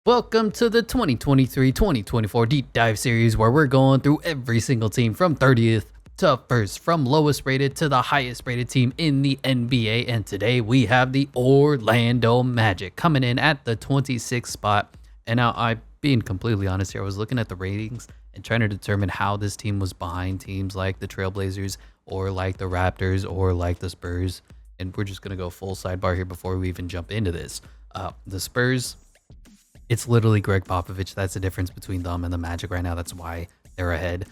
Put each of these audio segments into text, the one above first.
Welcome to the 2023-2024 Deep Dive Series, where we're going through every single team from 30th to first, from lowest rated to the highest rated team in the NBA. And today we have the Orlando Magic coming in at the 26th spot. And now, I'm being completely honest here, I was looking at the ratings and trying to determine how this team was behind teams like the Trailblazers or like the Raptors or like the Spurs. And we're just going to go full sidebar here before we even jump into this. The Spurs, it's literally Greg Popovich. That's the difference between them and the Magic right now. That's why they're ahead.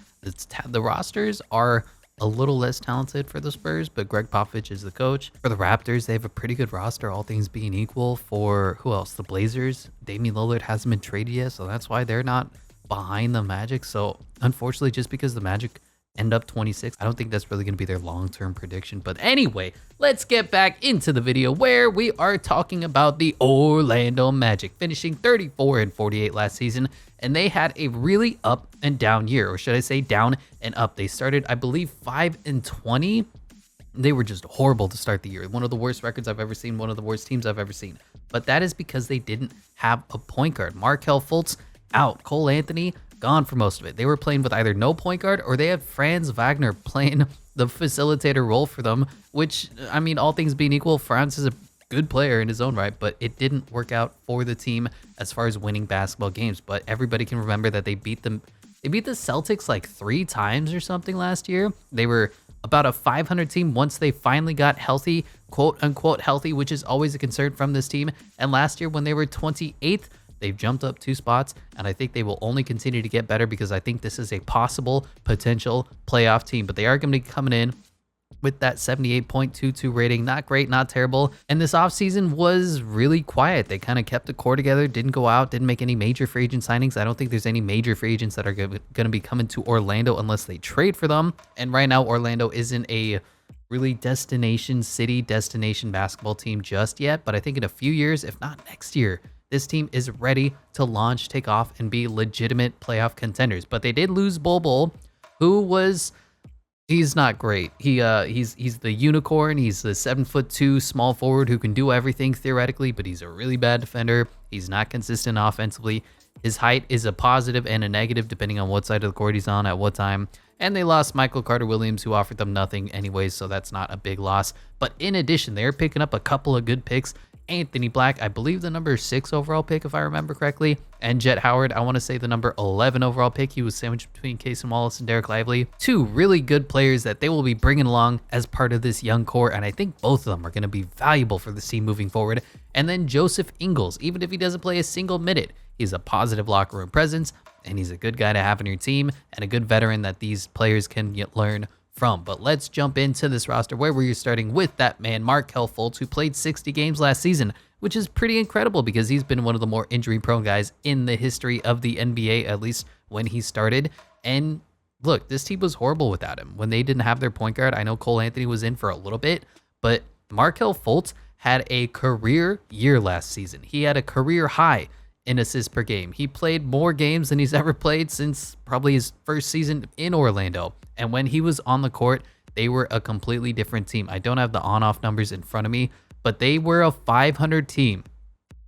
The rosters are a little less talented for the Spurs, but Greg Popovich is the coach. For the Raptors, they have a pretty good roster, all things being equal. For who else? The Blazers. Damian Lillard hasn't been traded yet, so that's why they're not behind the Magic. So unfortunately, just because the Magic end up 26, I don't think that's really going to be their long-term prediction. But anyway, let's get back into the video where we are talking about the Orlando Magic, finishing 34-48 last season, and they had a really up and down year, or should I say down and up. They started, I believe, 5-20. They were just horrible to start the year. One of the worst records I've ever seen, one of the worst teams I've ever seen. But that is because they didn't have a point guard. Markelle Fultz out, Cole Anthony gone for most of it. They were playing with either no point guard or they had Franz Wagner playing the facilitator role for them, which, I mean, all things being equal, Franz is a good player in his own right, but it didn't work out for the team as far as winning basketball games. But everybody can remember that they beat the Celtics like 3 times or something last year. They were about a 500 team once they finally got healthy, quote unquote healthy, which is always a concern from this team. And last year when they were 28th, they've jumped up 2 spots, and I think they will only continue to get better because I think this is a possible potential playoff team. But they are going to be coming in with that 78.22 rating. Not great, not terrible. And this offseason was really quiet. They kind of kept the core together, didn't go out, didn't make any major free agent signings. I don't think there's any major free agents that are going to be coming to Orlando unless they trade for them. And right now, Orlando isn't a really destination basketball team just yet. But I think in a few years, if not next year, this team is ready to launch, take off, and be legitimate playoff contenders. But they did lose Bol, he's not great. He's the unicorn. He's the 7'2" small forward who can do everything theoretically, but he's a really bad defender. He's not consistent offensively. His height is a positive and a negative depending on what side of the court he's on at what time. And they lost Michael Carter-Williams, who offered them nothing anyways, so that's not a big loss. But in addition, they're picking up a couple of good picks. Anthony Black, I believe the number 6 overall pick, if I remember correctly, and Jet Howard, I want to say the number 11 overall pick. He was sandwiched between Cason Wallace and Derek Lively. 2 really good players that they will be bringing along as part of this young core, and I think both of them are going to be valuable for this team moving forward. And then Joseph Ingles, even if he doesn't play a single minute, he's a positive locker room presence, and he's a good guy to have on your team, and a good veteran that these players can learn from. But let's jump into this roster where we're starting with that man, Markelle Fultz, who played 60 games last season, which is pretty incredible because he's been one of the more injury-prone guys in the history of the NBA, at least when he started. And look, this team was horrible without him. When they didn't have their point guard, I know Cole Anthony was in for a little bit, but Markelle Fultz had a career year last season. He had a career high in assists per game. He played more games than he's ever played since probably his first season in Orlando. And when he was on the court, they were a completely different team. I don't have the on-off numbers in front of me, but they were a 500 team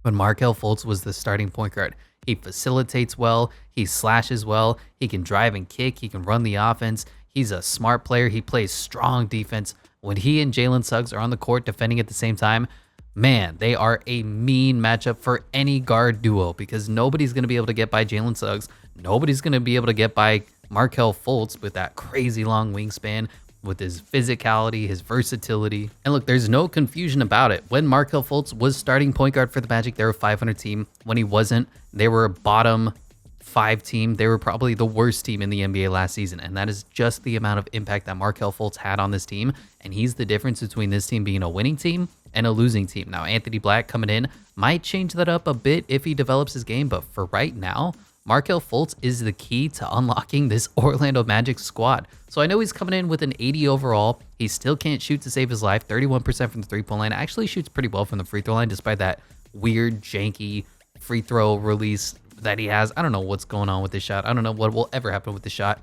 when Markelle Fultz was the starting point guard. He facilitates well, he slashes well, he can drive and kick, he can run the offense. He's a smart player. He plays strong defense. When he and Jalen Suggs are on the court defending at the same time, man, they are a mean matchup for any guard duo because nobody's going to be able to get by Jalen Suggs. Nobody's going to be able to get by Markelle Fultz with that crazy long wingspan, with his physicality, his versatility. And look, there's no confusion about it. When Markelle Fultz was starting point guard for the Magic, they were a 500 team. When he wasn't, they were a bottom 5 team. They were probably the worst team in the NBA last season. And that is just the amount of impact that Markelle Fultz had on this team. And he's the difference between this team being a winning team and a losing team. Now, Anthony Black coming in might change that up a bit if he develops his game. But for right now, Markelle Fultz is the key to unlocking this Orlando Magic squad. So I know he's coming in with an 80 overall. He still can't shoot to save his life. 31% from the three-point line. Actually shoots pretty well from the free throw line despite that weird, janky free throw release that he has. I don't know what's going on with this shot. I don't know what will ever happen with the shot.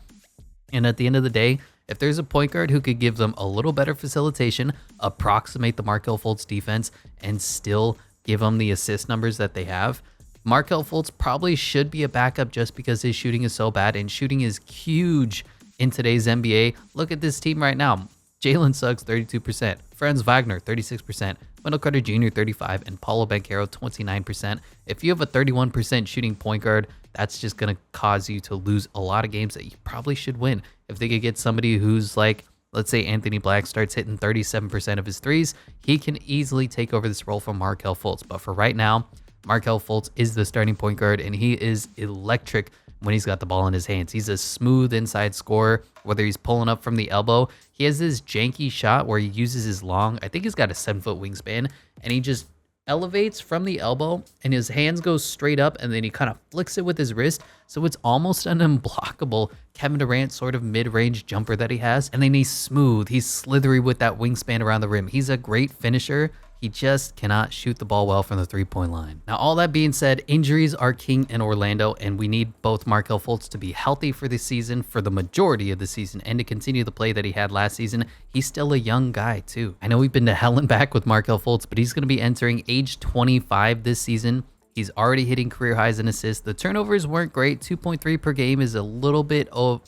And at the end of the day, if there's a point guard who could give them a little better facilitation, approximate the Markelle Fultz defense, and still give them the assist numbers that they have, Markelle Fultz probably should be a backup just because his shooting is so bad, and shooting is huge in today's NBA. Look at this team right now. Jalen Suggs, 32%. Franz Wagner, 36%. Wendell Carter Jr., 35%. And Paulo Banchero, 29%. If you have a 31% shooting point guard, that's just going to cause you to lose a lot of games that you probably should win. If they could get somebody who's like, let's say Anthony Black starts hitting 37% of his threes, he can easily take over this role from Markelle Fultz. But for right now, Markelle Fultz is the starting point guard, and he is electric when he's got the ball in his hands. He's a smooth inside scorer, whether he's pulling up from the elbow. He has this janky shot where he uses his long, I think he's got a 7-foot wingspan, and he just elevates from the elbow and his hands go straight up, and then he kind of flicks it with his wrist. So it's almost an unblockable Kevin Durant sort of mid-range jumper that he has. And then he's smooth. He's slithery with that wingspan around the rim. He's a great finisher. He just cannot shoot the ball well from the three-point line. Now, all that being said, injuries are king in Orlando, and we need both Markelle Fultz to be healthy for the season, for the majority of the season, and to continue the play that he had last season. He's still a young guy, too. I know we've been to hell and back with Markelle Fultz, but he's going to be entering age 25 this season. He's already hitting career highs in assists. The turnovers weren't great. 2.3 per game is a little bit of,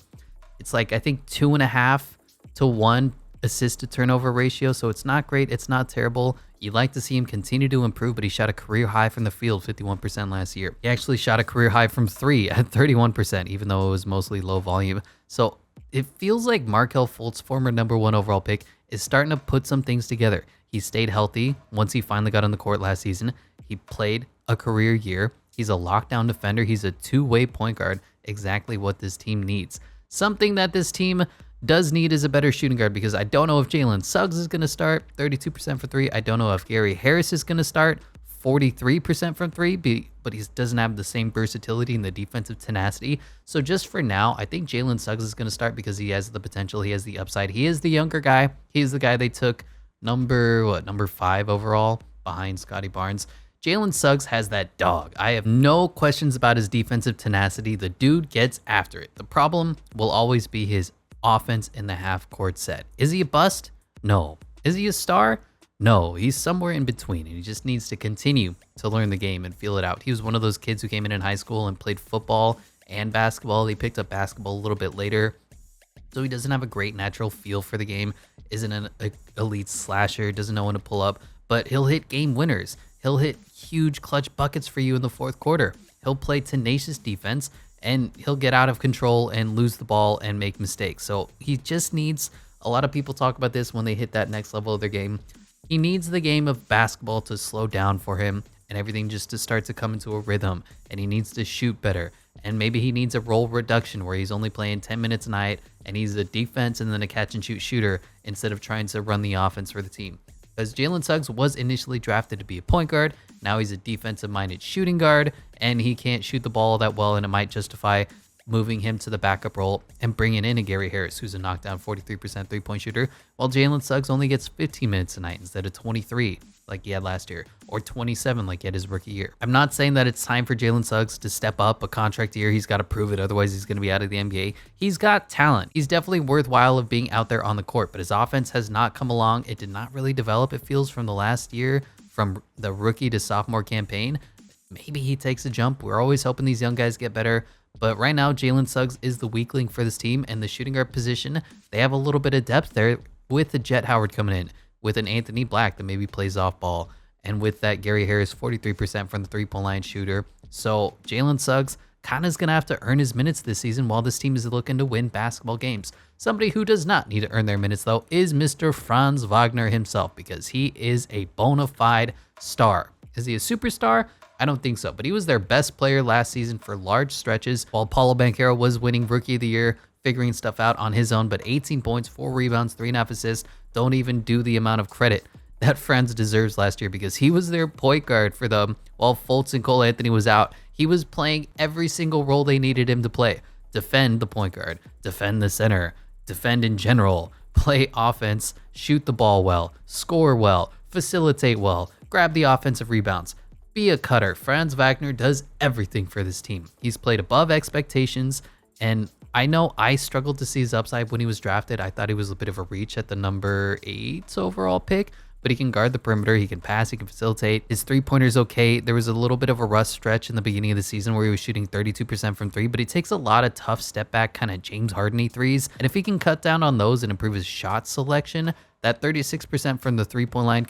it's like, I think 2.5 to 1 assist to turnover ratio. So it's not great. It's not terrible. You'd like to see him continue to improve, but he shot a career high from the field, 51% last year. He actually shot a career high from 3 at 31%, even though it was mostly low volume. So it feels like Markelle Fultz, former #1 overall pick, is starting to put some things together. He stayed healthy once he finally got on the court last season. He played a career year. He's a lockdown defender. He's a two-way point guard, exactly what this team needs. Something that this team does need is a better shooting guard, because I don't know if Jalen Suggs is going to start 32% for 3. I don't know if Gary Harris is going to start 43% from 3, but he doesn't have the same versatility and the defensive tenacity. So just for now, I think Jalen Suggs is going to start because he has the potential. He has the upside. He is the younger guy. He's the guy they took number 5 overall behind Scotty Barnes. Jalen Suggs has that dog. I have no questions about his defensive tenacity. The dude gets after it. The problem will always be his offense in the half-court set. Is he a bust? No. Is he a star? No. He's somewhere in between, and he just needs to continue to learn the game and feel it out. He was one of those kids who came in high school and played football and basketball. He picked up basketball a little bit later, so he doesn't have a great natural feel for the game, isn't an elite slasher, doesn't know when to pull up, but he'll hit game winners. He'll hit huge clutch buckets for you in the fourth quarter. He'll play tenacious defense, and he'll get out of control and lose the ball and make mistakes. So he just needs, a lot of people talk about this when they hit that next level of their game. He needs the game of basketball to slow down for him and everything just to start to come into a rhythm, and he needs to shoot better. And maybe he needs a role reduction where he's only playing 10 minutes a night and he's a defense and then a catch and shoot shooter instead of trying to run the offense for the team. Because Jalen Suggs was initially drafted to be a point guard. Now he's a defensive-minded shooting guard, and he can't shoot the ball that well, and it might justify moving him to the backup role and bringing in a Gary Harris, who's a knockdown 43% three-point shooter, while Jalen Suggs only gets 15 minutes a night instead of 23 like he had last year, or 27 like he had his rookie year. I'm not saying that it's time for Jalen Suggs to step up a contract year. He's got to prove it, otherwise he's going to be out of the NBA. He's got talent. He's definitely worthwhile of being out there on the court, but his offense has not come along. It did not really develop, it feels, from the last year, from the rookie to sophomore campaign. Maybe he takes a jump. We're always hoping these young guys get better. But right now, Jalen Suggs is the weakling for this team, and the shooting guard position, they have a little bit of depth there with the Jet Howard coming in, with an Anthony Black that maybe plays off ball, and with that Gary Harris 43% from the three-point line shooter. So Jalen Suggs kind of is going to have to earn his minutes this season while this team is looking to win basketball games. Somebody who does not need to earn their minutes, though, is Mr. Franz Wagner himself, because he is a bona fide star. Is he a superstar? I don't think so, but he was their best player last season for large stretches, while Paulo Banchero was winning Rookie of the Year, figuring stuff out on his own. But 18 points, 4 rebounds, 3.5 assists don't even do the amount of credit that Franz deserves last year, because he was their point guard for them while Fultz and Cole Anthony was out. He was playing every single role they needed him to play. Defend the point guard, defend the center, defend in general, play offense, shoot the ball well, score well, facilitate well, grab the offensive rebounds, be a cutter. Franz Wagner does everything for this team. He's played above expectations, and I know I struggled to see his upside when he was drafted. I thought he was a bit of a reach at the number 8 overall pick, but he can guard the perimeter, he can pass, he can facilitate. His three-pointer's okay. There was a little bit of a rust stretch in the beginning of the season where he was shooting 32% from three, but he takes a lot of tough step back kind of James Harden-y threes. And if he can cut down on those and improve his shot selection, that 36% from the three-point line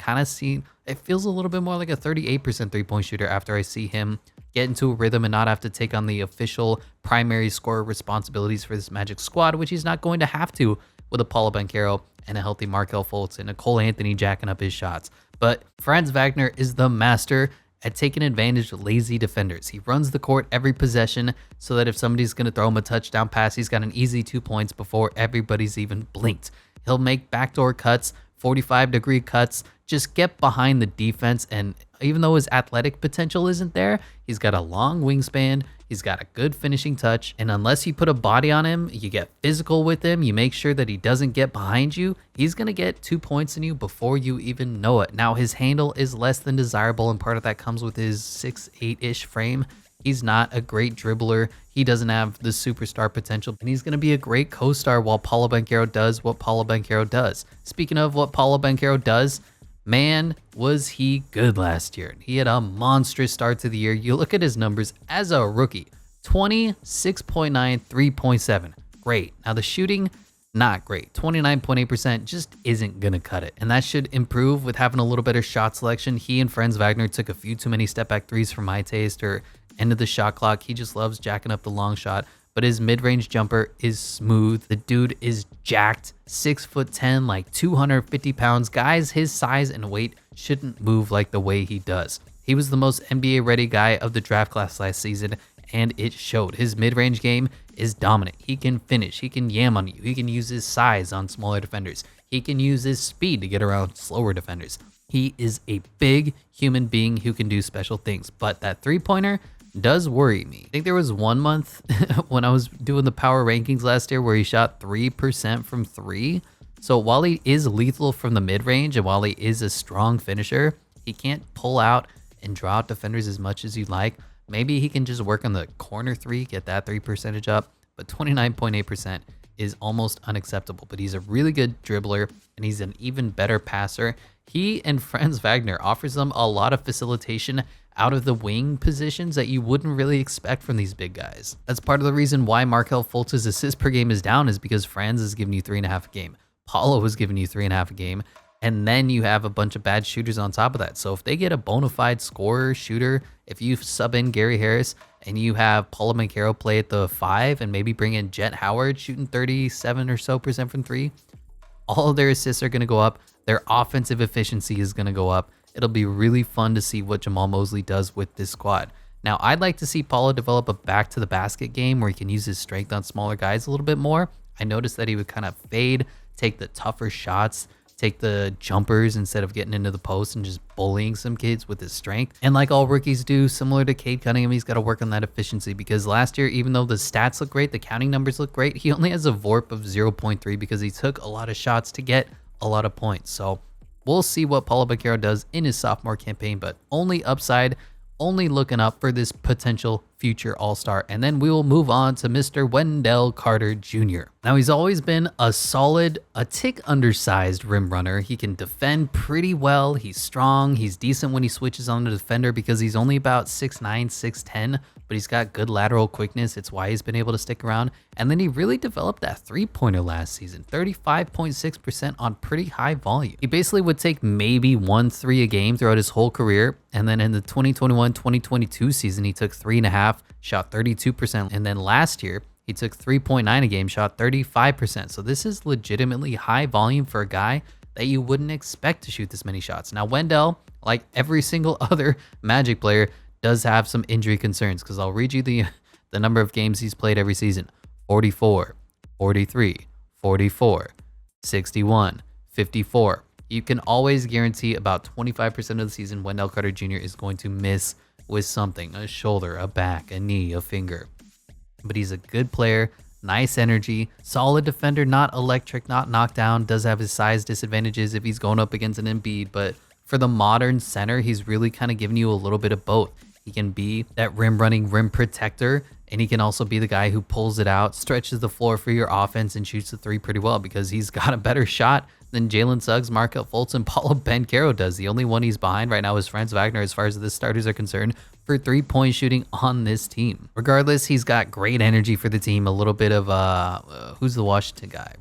it feels a little bit more like a 38% three-point shooter after I see him get into a rhythm and not have to take on the official primary scorer responsibilities for this Magic squad, which he's not going to have to with a Paulo Banchero and a healthy Markelle Fultz and a Cole Anthony jacking up his shots. But Franz Wagner is the master at taking advantage of lazy defenders. He runs the court every possession so that if somebody's going to throw him a touchdown pass, he's got an easy 2 points before everybody's even blinked. He'll make backdoor cuts, 45-degree cuts, just get behind the defense, and even though his athletic potential isn't there, he's got a long wingspan, he's got a good finishing touch, and unless you put a body on him, you get physical with him, you make sure that he doesn't get behind you, he's going to get 2 points in you before you even know it. Now, his handle is less than desirable, and part of that comes with his 6'8"-ish frame. He's not a great dribbler. He doesn't have the superstar potential, and he's going to be a great co-star while Paulo Banchero does what Paulo Banchero does. Speaking of what Paulo Banchero does, man, was he good last year. He had a monstrous start to the year. You look at his numbers as a rookie, 20, 6.9, 3.7. Great. Now the shooting, not great. 29.8% just isn't going to cut it. And that should improve with having a little better shot selection. He and Franz Wagner took a few too many step back threes for my taste, or end of the shot clock. He just loves jacking up the long shot, but his mid-range jumper is smooth. The dude is jacked, 6'10", like 250 pounds. Guys his size and weight shouldn't move like the way he does. He was the most NBA ready guy of the draft class last season, and it showed. His mid-range game is dominant. He can finish, he can yam on you, he can use his size on smaller defenders, he can use his speed to get around slower defenders. He is a big human being who can do special things, but that three-pointer does worry me. I think there was 1 month when I was doing the power rankings last year where he shot 3% from three. So while he is lethal from the mid-range and while he is a strong finisher, he can't pull out and draw out defenders as much as you'd like. Maybe he can just work on the corner three, get that 3% up, but 29.8% is almost unacceptable. But he's a really good dribbler and he's an even better passer. He and Franz Wagner offers them a lot of facilitation out of the wing positions that you wouldn't really expect from these big guys. That's part of the reason why Markelle Fultz's assists per game is down, is because Franz is giving you 3.5 a game. Paulo was giving you 3.5 a game. And then you have a bunch of bad shooters on top of that. So if they get a bona fide scorer, shooter, if you sub in Gary Harris and you have Paulo Banchero play at the 5 and maybe bring in Jet Howard shooting 37% or so from three, all of their assists are going to go up. Their offensive efficiency is going to go up. It'll be really fun to see what Jamal Mosley does with this squad. Now, I'd like to see Paulo develop a back to the basket game where he can use his strength on smaller guys a little bit more. I noticed that he would kind of fade, take the tougher shots, take the jumpers instead of getting into the post and just bullying some kids with his strength. And like all rookies do, similar to Cade Cunningham, he's got to work on that efficiency, because last year, even though the stats look great, the counting numbers look great, he only has a VORP of 0.3 because he took a lot of shots to get a lot of points. So we'll see what Paulo Banchero does in his sophomore campaign, but only upside, only looking up for this potential future all-star. And then we will move on to Mr. Wendell Carter Jr. Now, he's always been a solid, a tick undersized rim runner. He can defend pretty well. He's strong. He's decent when he switches on the defender because he's only about 6'9", 6'10", but he's got good lateral quickness. It's why he's been able to stick around. And then he really developed that three-pointer last season, 35.6% on pretty high volume. He basically would take maybe 1 3 a game throughout his whole career. And then in the 2021-2022 season, he took 3.5, shot 32%. And then last year, he took 3.9 a game, shot 35%. So this is legitimately high volume for a guy that you wouldn't expect to shoot this many shots. Now, Wendell, like every single other Magic player, does have some injury concerns, because I'll read you the number of games he's played every season: 44, 43, 44, 61, 54. You can always guarantee about 25% of the season Wendell Carter Jr. is going to miss with something: a shoulder, a back, a knee, a finger. But he's a good player, nice energy, solid defender, not electric, not knocked down, does have his size disadvantages if he's going up against an Embiid, but for the modern center, he's really kind of giving you a little bit of both. He can be that rim running rim protector, and he can also be the guy who pulls it out, stretches the floor for your offense, and shoots the three pretty well, because he's got a better shot than Jalen Suggs, Markel Fultz, and Paulo Banchero does. The only one he's behind right now is Franz Wagner as far as the starters are concerned for 3-point shooting on this team. Regardless, he's got great energy for the team. A little bit of, who's the Washington guy?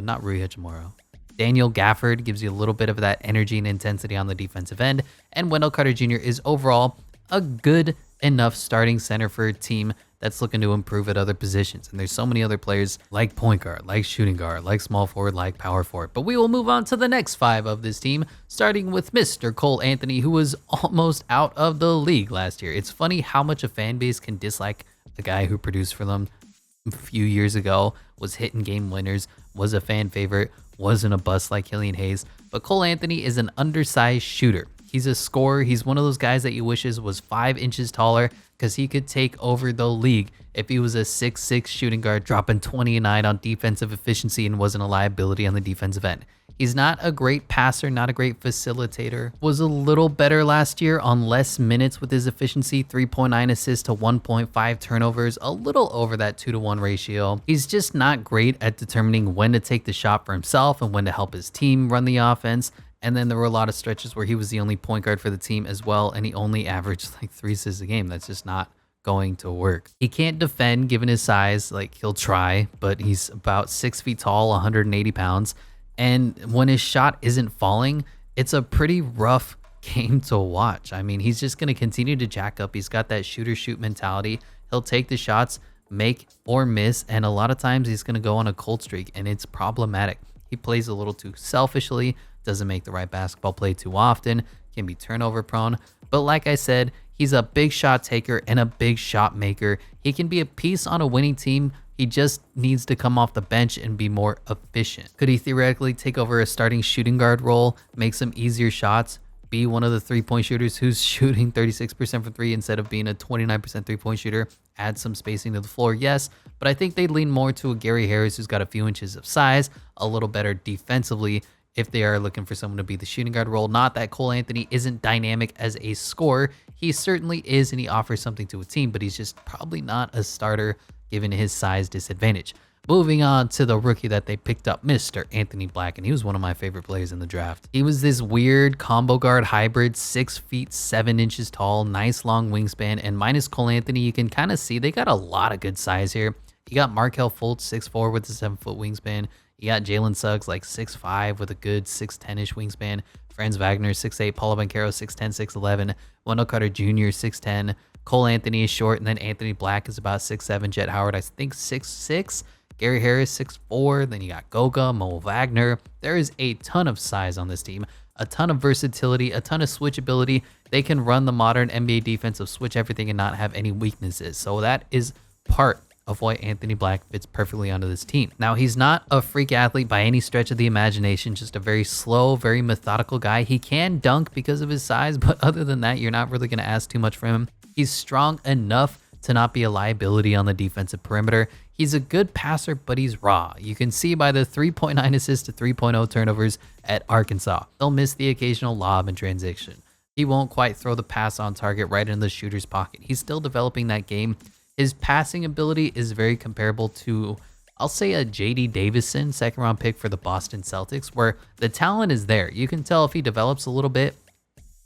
Not Rui Hachimura. Daniel Gafford gives you a little bit of that energy and intensity on the defensive end. And Wendell Carter Jr. is overall a good enough starting center for a team that's looking to improve at other positions. And there's so many other players like point guard, like shooting guard, like small forward, like power forward. But we will move on to the next 5 of this team, starting with Mr. Cole Anthony, who was almost out of the league last year. It's funny how much a fan base can dislike a guy who produced for them a few years ago, was hitting game winners, was a fan favorite, wasn't a bust like Killian Hayes. But Cole Anthony is an undersized shooter. He's a scorer. He's one of those guys that you wishes was 5 inches taller because he could take over the league if he was a 6'6" shooting guard, dropping 29 on defensive efficiency and wasn't a liability on the defensive end. He's not a great passer, not a great facilitator. Was a little better last year on less minutes with his efficiency, 3.9 assists to 1.5 turnovers, a little over that 2-to-1 ratio. He's just not great at determining when to take the shot for himself and when to help his team run the offense. And then there were a lot of stretches where he was the only point guard for the team as well, and he only averaged like 3 assists a game. That's just not going to work. He can't defend given his size. Like, he'll try, but he's about 6 feet tall, 180 pounds. And when his shot isn't falling, it's a pretty rough game to watch. I mean, he's just going to continue to jack up. He's got that shoot mentality. He'll take the shots, make or miss, and a lot of times he's going to go on a cold streak, and it's problematic. He plays a little too selfishly, doesn't make the right basketball play too often, can be turnover prone. But like I said, he's a big shot taker and a big shot maker. He can be a piece on a winning team. He just needs to come off the bench and be more efficient. Could he theoretically take over a starting shooting guard role, make some easier shots, be one of the 3-point shooters who's shooting 36% from 3 instead of being a 29% 3-point shooter, add some spacing to the floor? Yes, but I think they'd lean more to a Gary Harris who's got a few inches of size, a little better defensively, if they are looking for someone to be the shooting guard role. Not that Cole Anthony isn't dynamic as a scorer. He certainly is, and he offers something to a team, but he's just probably not a starter given his size disadvantage. Moving on to the rookie that they picked up, Mr. Anthony Black, and he was one of my favorite players in the draft. He was this weird combo guard hybrid, 6 feet 7 inches tall, nice long wingspan, and minus Cole Anthony, you can kind of see they got a lot of good size here. You got Markel Fultz, 6'4" with a 7-foot wingspan. You got Jalen Suggs, like 6'5" with a good 6'10"-ish wingspan. Franz Wagner, 6'8". Paulo Banchero, 6'10", 6'11". Wendell Carter Jr., 6'10". Cole Anthony is short, and then Anthony Black is about 6'7". Jet Howard, I think 6'6". Gary Harris, 6'4". Then you got Goga, Mo Wagner. There is a ton of size on this team, a ton of versatility, a ton of switchability. They can run the modern NBA defense of switch everything and not have any weaknesses. So that is part of why Anthony Black fits perfectly onto this team. Now, he's not a freak athlete by any stretch of the imagination, just a very slow, very methodical guy. He can dunk because of his size, but other than that, you're not really going to ask too much from him. He's strong enough to not be a liability on the defensive perimeter. He's a good passer, but he's raw. You can see by the 3.9 assists to 3.0 turnovers at Arkansas. He'll miss the occasional lob and transition. He won't quite throw the pass on target right in the shooter's pocket. He's still developing that game. His passing ability is very comparable to, I'll say, a J.D. Davison, second-round pick for the Boston Celtics, where the talent is there. You can tell if he develops a little bit,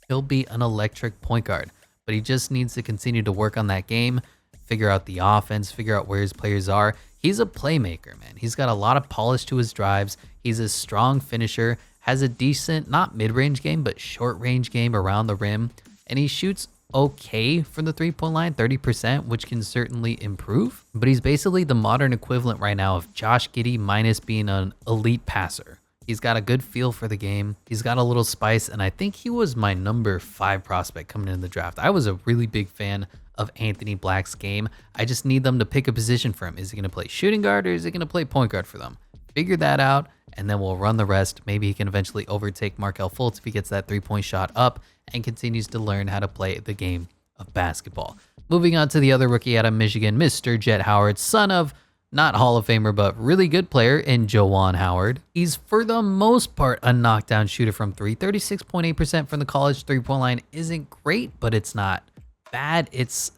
he'll be an electric point guard. But he just needs to continue to work on that game, figure out the offense, figure out where his players are. He's a playmaker, man. He's got a lot of polish to his drives. He's a strong finisher, has a decent, not mid-range game, but short-range game around the rim. And he shoots okay from the 3-point line, 30%, which can certainly improve. But he's basically the modern equivalent right now of Josh Giddey minus being an elite passer. He's got a good feel for the game. He's got a little spice, and I think he was my number 5 prospect coming in the draft. I was a really big fan of Anthony Black's game. I just need them to pick a position for him. Is he going to play shooting guard or is he going to play point guard for them? Figure that out, and then we'll run the rest. Maybe he can eventually overtake Markel Fultz if he gets that 3-point shot up and continues to learn how to play the game of basketball. Moving on to the other rookie out of Michigan, Mr. Jet Howard, son of not Hall of Famer, but really good player in Juwan Howard. He's for the most part a knockdown shooter from 3. 36.8% from the college 3-point line isn't great, but it's not bad. It's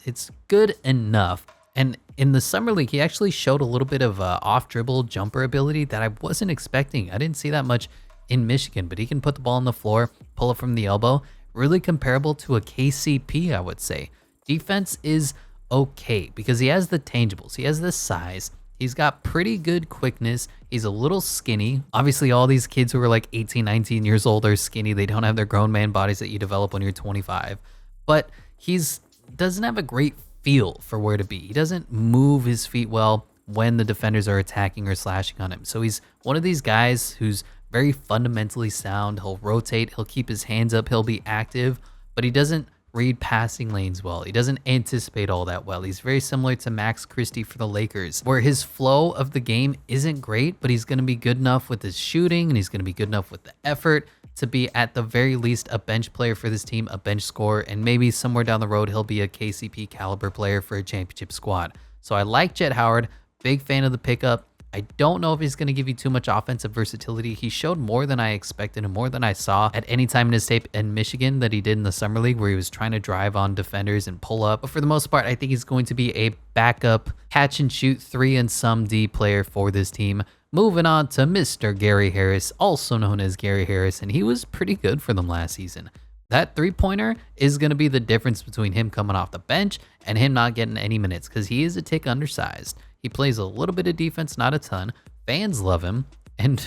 good enough. And in the summer league, he actually showed a little bit of off dribble jumper ability that I wasn't expecting. I didn't see that much in Michigan, but he can put the ball on the floor, pull it from the elbow. Really comparable to a KCP, I would say. Defense is okay because he has the tangibles. He has the size. He's got pretty good quickness. He's a little skinny. Obviously, all these kids who are like 18, 19 years old are skinny. They don't have their grown man bodies that you develop when you're 25. But he's doesn't have a great feel for where to be. He doesn't move his feet well when the defenders are attacking or slashing on him. So he's one of these guys who's very fundamentally sound. He'll rotate. He'll keep his hands up. He'll be active, but he doesn't read passing lanes well. He doesn't anticipate all that well. He's very similar to Max Christie for the Lakers, where his flow of the game isn't great, but he's going to be good enough with his shooting and he's going to be good enough with the effort to be at the very least a bench player for this team, a bench scorer, and maybe somewhere down the road he'll be a KCP caliber player for a championship squad. So I like Jet Howard, big fan of the pickup. I don't know if he's going to give you too much offensive versatility. He showed more than I expected and more than I saw at any time in his tape in Michigan that he did in the summer league, where he was trying to drive on defenders and pull up. But for the most part, I think he's going to be a backup catch and shoot 3 and some D player for this team. Moving on to Mr. Gary Harris, also known as Gary Harris, and he was pretty good for them last season. That three-pointer is going to be the difference between him coming off the bench and him not getting any minutes, because he is a tick undersized. He plays a little bit of defense, not a ton. Fans love him. And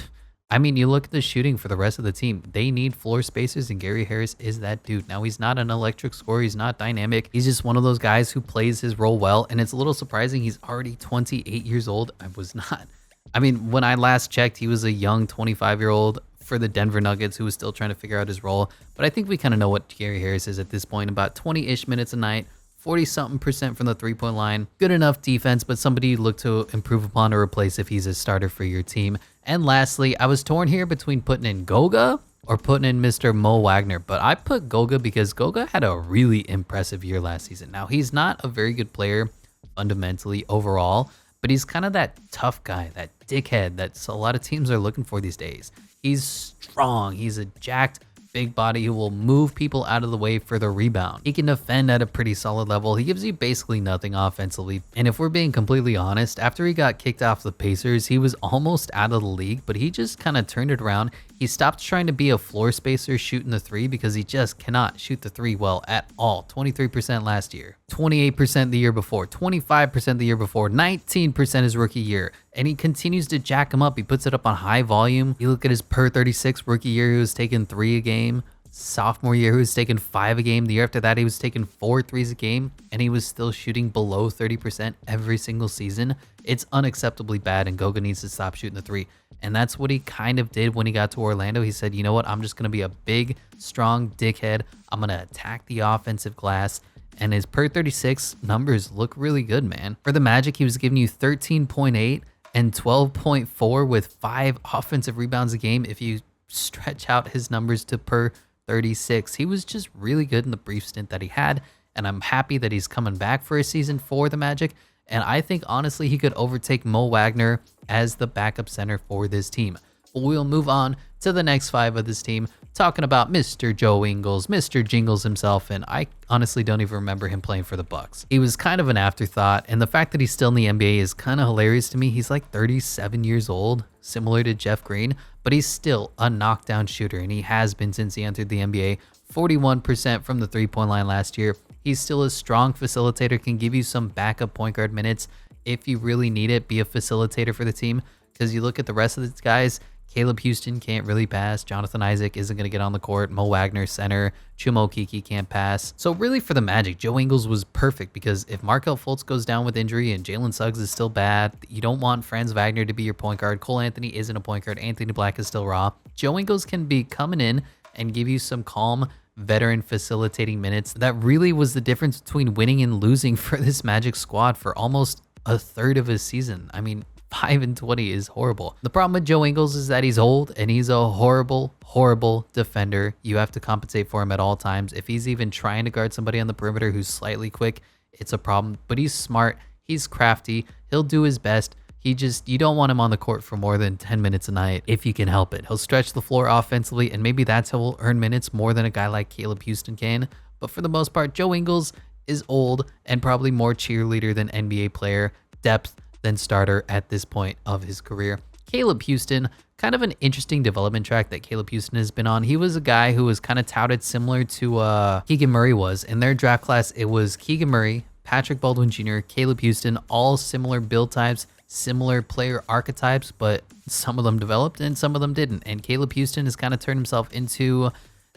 I mean, you look at the shooting for the rest of the team. They need floor spacers, and Gary Harris is that dude. Now, he's not an electric scorer. He's not dynamic. He's just one of those guys who plays his role well. And it's a little surprising he's already 28 years old. I was not. I mean, when I last checked, he was a young 25-year-old for the Denver Nuggets who was still trying to figure out his role. But I think we kind of know what Gary Harris is at this point. About 20-ish minutes a night. 40-something% from the three-point line. Good enough defense, but somebody you look to improve upon or replace if he's a starter for your team. And lastly, I was torn here between putting in Goga or putting in Mr. Mo Wagner, but I put Goga because Goga had a really impressive year last season. Now, he's not a very good player fundamentally overall, but he's kind of that tough guy, that dickhead that a lot of teams are looking for these days. He's strong. He's a jacked big body who will move people out of the way for the rebound. He can defend at a pretty solid level. He gives you basically nothing offensively. And if we're being completely honest, after he got kicked off the Pacers, he was almost out of the league, but he just kind of turned it around. He stopped trying to be a floor spacer shooting the three because he just cannot shoot the three well at all. 23% last year, 28% the year before, 25% the year before, 19% his rookie year. And he continues to jack him up. He puts it up on high volume. You look at his per 36 rookie year, he was taking 3 a game. Sophomore year, he was taking 5 a game. The year after that, he was taking 4 threes a game, and he was still shooting below 30% every single season. It's unacceptably bad, and Goga needs to stop shooting the three. And that's what he kind of did when he got to Orlando. He said, you know what? I'm just going to be a big, strong dickhead. I'm going to attack the offensive glass. And his per 36 numbers look really good, man. For the Magic, he was giving you 13.8 and 12.4 with 5 offensive rebounds a game. If you stretch out his numbers to per 36, he was just really good in the brief stint that he had. And I'm happy that he's coming back for a season for the Magic. And I think, honestly, he could overtake Mo Wagner as the backup center for this team. But we'll move on to the next 5 of this team, talking about Mr. Joe Ingles, Mr. Jingles himself, and I honestly don't even remember him playing for the Bucks. He was kind of an afterthought, and the fact that he's still in the NBA is kind of hilarious to me. He's like 37 years old, similar to Jeff Green, but he's still a knockdown shooter, and he has been since he entered the NBA. 41% from the three-point line last year. He's still a strong facilitator, can give you some backup point guard minutes if you really need it, be a facilitator for the team, because you look at the rest of these guys, Caleb Houston can't really pass. Jonathan Isaac isn't going to get on the court. Mo Wagner, center. Chumo Kiki can't pass. So really for the Magic, Joe Ingles was perfect because if Markelle Fultz goes down with injury and Jalen Suggs is still bad, you don't want Franz Wagner to be your point guard. Cole Anthony isn't a point guard. Anthony Black is still raw. Joe Ingles can be coming in and give you some calm, veteran facilitating minutes. That really was the difference between winning and losing for this Magic squad for almost a third of his season. I mean, 5-20 is horrible. The problem with Joe Ingles is that he's old and he's a horrible, horrible defender. You have to compensate for him at all times. If he's even trying to guard somebody on the perimeter who's slightly quick, it's a problem. But he's smart. He's crafty. He'll do his best. You don't want him on the court for more than 10 minutes a night if you can help it. He'll stretch the floor offensively, and maybe that's how he'll earn minutes more than a guy like Caleb Houston can. But for the most part, Joe Ingles is old and probably more cheerleader than NBA player, depth than starter at this point of his career. Caleb Houston kind of an interesting development track that Caleb Houston has been on. He was a guy who was kind of touted similar to Keegan Murray was. In their draft class, it was Keegan Murray, Patrick Baldwin Jr., Caleb Houston, all similar build types, similar player archetypes, but some of them developed and some of them didn't. And Caleb Houston has kind of turned himself into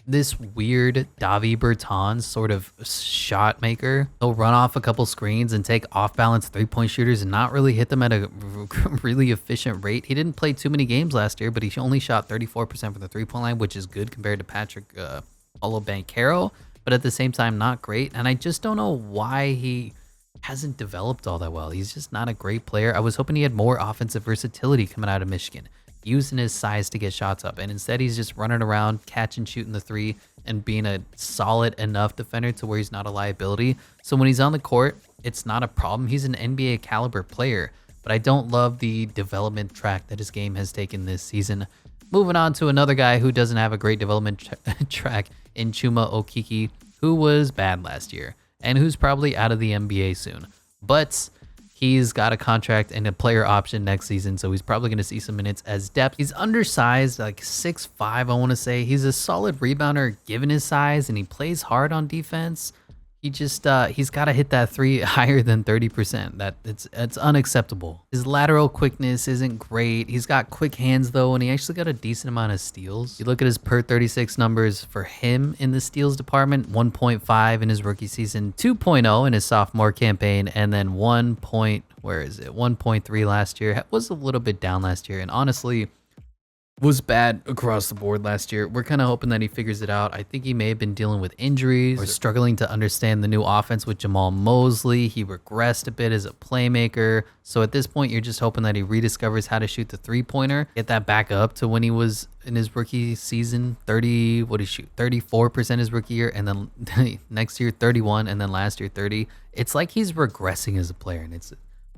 this weird Davi Bertans sort of shot maker. He'll run off a couple screens and take off-balance three-point shooters and not really hit them at a really efficient rate. He didn't play too many games last year, but he only shot 34% from the three-point line, which is good compared to Patrick Olobankero, but at the same time, not great. And I just don't know why he hasn't developed all that well. He's just not a great player. I was hoping he had more offensive versatility coming out of Michigan, using his size to get shots up, and instead he's just running around, catching, shooting the three, and being a solid enough defender to where he's not a liability. So when he's on the court, it's not a problem. He's an NBA caliber player, but I don't love the development track that his game has taken this season. Moving on to another guy who doesn't have a great development track in Chuma Okeke, who was bad last year and who's probably out of the NBA soon. But he's got a contract and a player option next season, so he's probably going to see some minutes as depth. He's undersized, like 6'5", I want to say. He's a solid rebounder given his size, and he plays hard on defense. He just he's got to hit that three higher than 30%. It's unacceptable. His lateral quickness isn't great. He's got quick hands though, and he actually got a decent amount of steals. You look at his per 36 numbers for him in the steals department: 1.5 in his rookie season, 2.0 in his sophomore campaign, and then 1.3 last year. It was a little bit down last year, and honestly was bad across the board last year. We're kind of hoping that he figures it out. I think he may have been dealing with injuries or struggling to understand the new offense with Jamal Mosley. He regressed a bit as a playmaker. So at this point, you're just hoping that he rediscovers how to shoot the three-pointer, get that back up to when he was in his rookie season. 34% his rookie year, and then next year 31, and then last year 30. It's like he's regressing as a player, and it's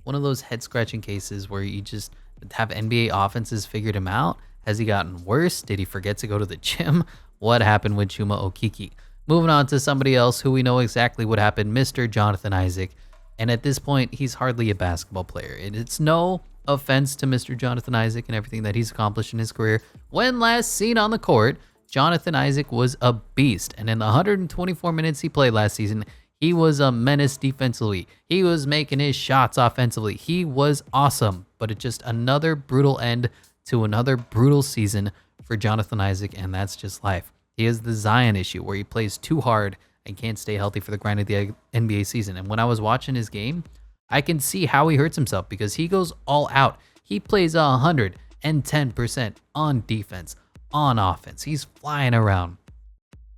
one of those head-scratching cases where you just have NBA offenses figured him out. Has he gotten worse? Did he forget to go to the gym? What happened with Chuma Okeke? Moving on to somebody else who we know exactly what happened, Mr. Jonathan Isaac. And at this point, he's hardly a basketball player. And it's no offense to Mr. Jonathan Isaac and everything that he's accomplished in his career. When last seen on the court, Jonathan Isaac was a beast. And in the 124 minutes he played last season, he was a menace defensively. He was making his shots offensively. He was awesome. But it's just another brutal end to another brutal season for Jonathan Isaac, and that's just life. He has the Zion issue where he plays too hard and can't stay healthy for the grind of the NBA season. And when I was watching his game, I can see how he hurts himself because he goes all out. He plays 110% on defense, on offense. He's flying around,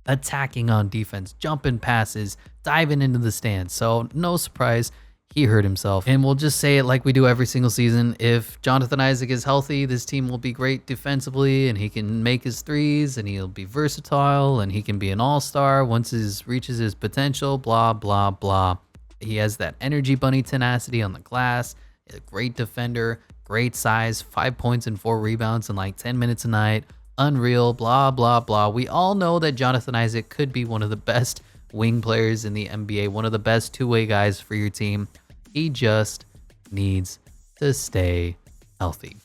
attacking on defense, jumping passes, diving into the stands. So no surprise, he hurt himself. And we'll just say it like we do every single season. If Jonathan Isaac is healthy, this team will be great defensively, and he can make his threes, and he'll be versatile, and he can be an all-star once he reaches his potential, blah, blah, blah. He has that energy bunny tenacity on the glass, a great defender, great size, 5 points and 4 rebounds in like 10 minutes a night, unreal, blah, blah, blah. We all know that Jonathan Isaac could be one of the best wing players in the NBA, one of the best two-way guys for your team. He just needs to stay healthy.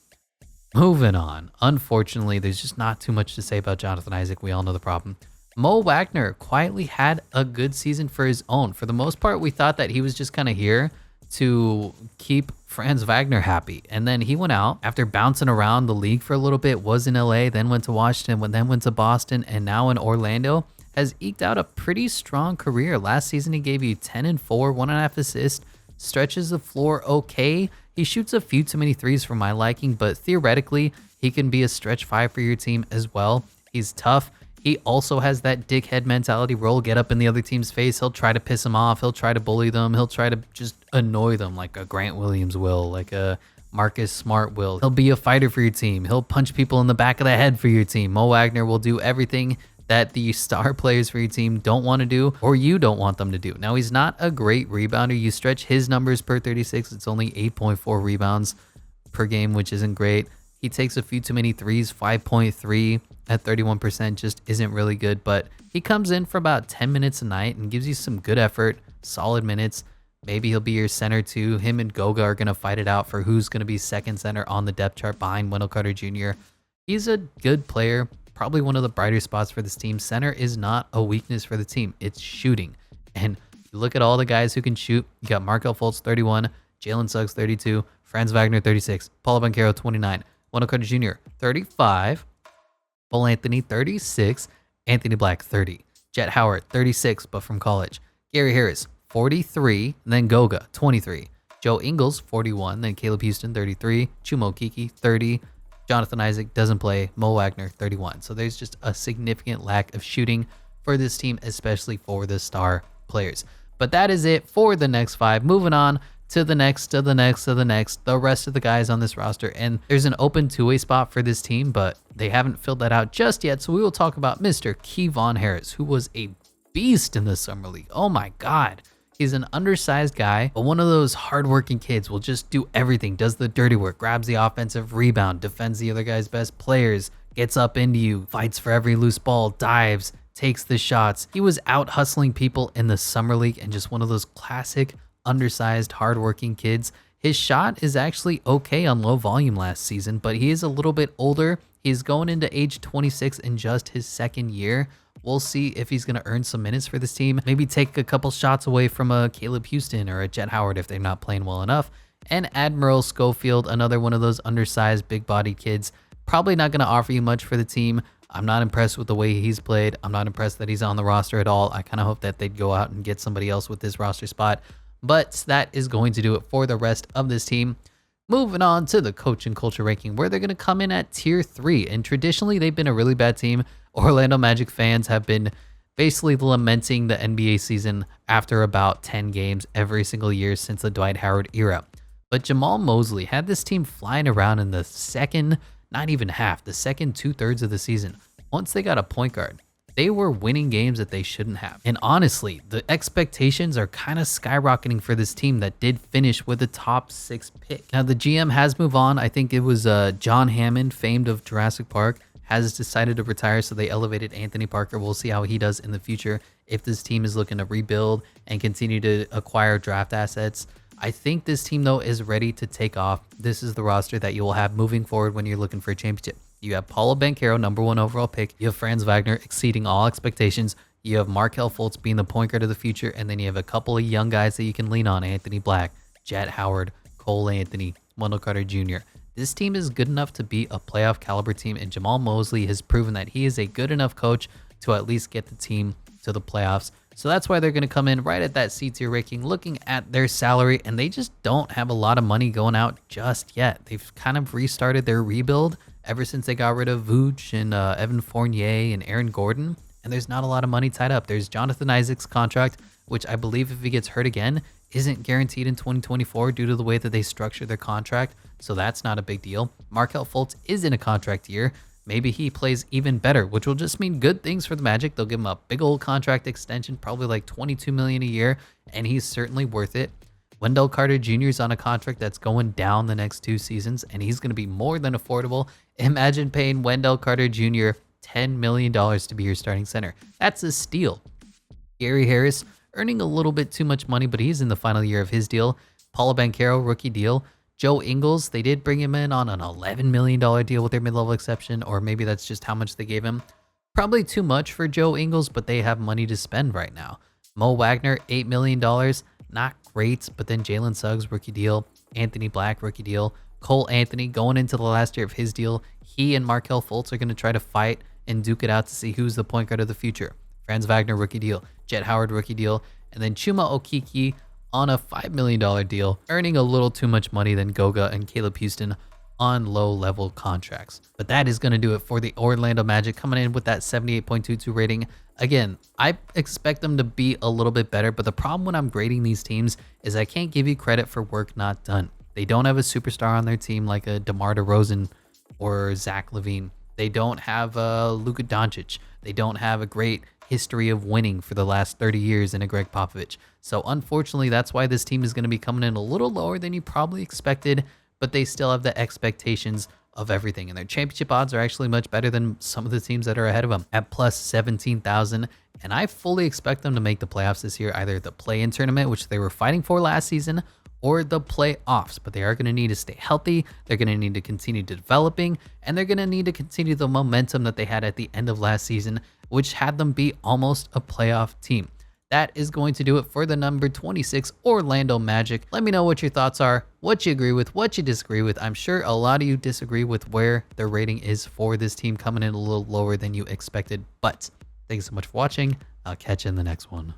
Moving on. Unfortunately, there's just not too much to say about Jonathan Isaac. We all know the problem. Mo Wagner quietly had a good season for his own. For the most part, we thought that he was just kind of here to keep Franz Wagner happy. And then he went out after bouncing around the league for a little bit, was in LA, then went to Washington, then went to Boston, and now in Orlando. Has eked out a pretty strong career. Last season, he gave you 10 and 4, 1.5 assists, stretches the floor okay. He shoots a few too many threes for my liking, but theoretically, he can be a stretch 5 for your team as well. He's tough. He also has that dickhead mentality where he'll get up in the other team's face. He'll try to piss them off. He'll try to bully them. He'll try to just annoy them like a Grant Williams will, like a Marcus Smart will. He'll be a fighter for your team. He'll punch people in the back of the head for your team. Mo Wagner will do everything that the star players for your team don't want to do, or you don't want them to do. Now, he's not a great rebounder. You stretch his numbers per 36, it's only 8.4 rebounds per game, which isn't great. He takes a few too many threes, 5.3 at 31% just isn't really good, but he comes in for about 10 minutes a night and gives you some good effort, solid minutes. Maybe he'll be your center too. Him and Goga are going to fight it out for who's going to be second center on the depth chart behind Wendell Carter Jr. He's a good player, probably one of the brighter spots for this team. Center is not a weakness for the team. It's shooting. And you look at all the guys who can shoot. You got Markel Fultz, 31, Jalen Suggs, 32, Franz Wagner, 36, Paulo Banchero, 29, Wendell Carter Jr., 35, Cole Anthony, 36, Anthony Black, 30, Jet Howard, 36, but from college, Gary Harris, 43, and then Goga, 23, Joe Ingles, 41, then Caleb Houston, 33, Chuma Okeke, 30, Jonathan Isaac doesn't play, Mo Wagner, 31. So there's just a significant lack of shooting for this team, especially for the star players. But that is it for the next 5. Moving on to the next, the rest of the guys on this roster. And there's an open two-way spot for this team, but they haven't filled that out just yet. So we will talk about Mr. Kevon Harris, who was a beast in the summer league. Oh my God. He's an undersized guy, but one of those hardworking kids will just do everything, does the dirty work, grabs the offensive rebound, defends the other guy's best players, gets up into you, fights for every loose ball, dives, takes the shots. He was out hustling people in the summer league and just one of those classic undersized hardworking kids. His shot is actually okay on low volume last season, but he is a little bit older. He's going into age 26 in just his second year. We'll see if he's going to earn some minutes for this team. Maybe take a couple shots away from a Caleb Houston or a Jet Howard if they're not playing well enough. And Admiral Schofield, another one of those undersized, big-bodied kids, probably not going to offer you much for the team. I'm not impressed with the way he's played. I'm not impressed that he's on the roster at all. I kind of hope that they'd go out and get somebody else with this roster spot. But that is going to do it for the rest of this team. Moving on to the coach and culture ranking, where they're going to come in at tier 3. And traditionally, they've been a really bad team. Orlando Magic fans have been basically lamenting the NBA season after about 10 games every single year since the Dwight Howard era. But Jamal Mosley had this team flying around in the second, not even half, the second 2/3 of the season. Once they got a point guard, they were winning games that they shouldn't have. And honestly, the expectations are kind of skyrocketing for this team that did finish with a top 6 pick. Now, the GM has moved on. I think it was John Hammond, famed of Jurassic Park, has decided to retire, so they elevated Anthony Parker. We'll see how he does in the future if this team is looking to rebuild and continue to acquire draft assets. I think this team, though, is ready to take off. This is the roster that you will have moving forward when you're looking for a championship. You have Paulo Banchero, #1 overall pick. You have Franz Wagner exceeding all expectations. You have Markel Fultz being the point guard of the future. And then you have a couple of young guys that you can lean on. Anthony Black, Jet Howard, Cole Anthony, Wendell Carter Jr. This team is good enough to be a playoff caliber team. And Jamal Mosley has proven that he is a good enough coach to at least get the team to the playoffs. So that's why they're going to come in right at that C tier ranking, looking at their salary. And they just don't have a lot of money going out just yet. They've kind of restarted their rebuild ever since they got rid of Vooch and Evan Fournier and Aaron Gordon, and there's not a lot of money tied up. There's Jonathan Isaac's contract, which I believe if he gets hurt again, isn't guaranteed in 2024 due to the way that they structure their contract, so that's not a big deal. Markel Fultz is in a contract year. Maybe he plays even better, which will just mean good things for the Magic. They'll give him a big old contract extension, probably like $22 million a year, and he's certainly worth it. Wendell Carter Jr. is on a contract that's going down the next 2 seasons, and he's going to be more than affordable. Imagine paying Wendell Carter Jr. $10 million to be your starting center. That's a steal. Gary Harris earning a little bit too much money, but he's in the final year of his deal. Paulo Banchero, rookie deal. Joe Ingles, they did bring him in on an $11 million deal with their mid-level exception, or maybe that's just how much they gave him. Probably too much for Joe Ingles, but they have money to spend right now. Mo Wagner, $8 million. Not great, but then Jalen Suggs, rookie deal. Anthony Black, rookie deal. Cole Anthony going into the last year of his deal. He and Markel Fultz are going to try to fight and duke it out to see who's the point guard of the future. Franz Wagner, rookie deal. Jet Howard, rookie deal. And then Chuma Okeke on a $5 million deal, earning a little too much money than Goga and Caleb Houston on low-level contracts. But that is going to do it for the Orlando Magic, coming in with that 78.22 rating. Again, I expect them to be a little bit better, but the problem when I'm grading these teams is I can't give you credit for work not done. They don't have a superstar on their team like a DeMar DeRozan or Zach LaVine. They don't have Luka Doncic. They don't have a great history of winning for the last 30 years in a Greg Popovich. So unfortunately, that's why this team is going to be coming in a little lower than you probably expected, but they still have the expectations of everything. And their championship odds are actually much better than some of the teams that are ahead of them at plus 17,000. And I fully expect them to make the playoffs this year, either the play-in tournament, which they were fighting for last season, or the playoffs, but they are going to need to stay healthy. They're going to need to continue developing, and they're going to need to continue the momentum that they had at the end of last season, which had them be almost a playoff team. That is going to do it for the number 26 Orlando Magic. Let me know what your thoughts are, what you agree with, what you disagree with. I'm sure a lot of you disagree with where their rating is for this team, coming in a little lower than you expected. But thanks so much for watching. I'll catch you in the next one.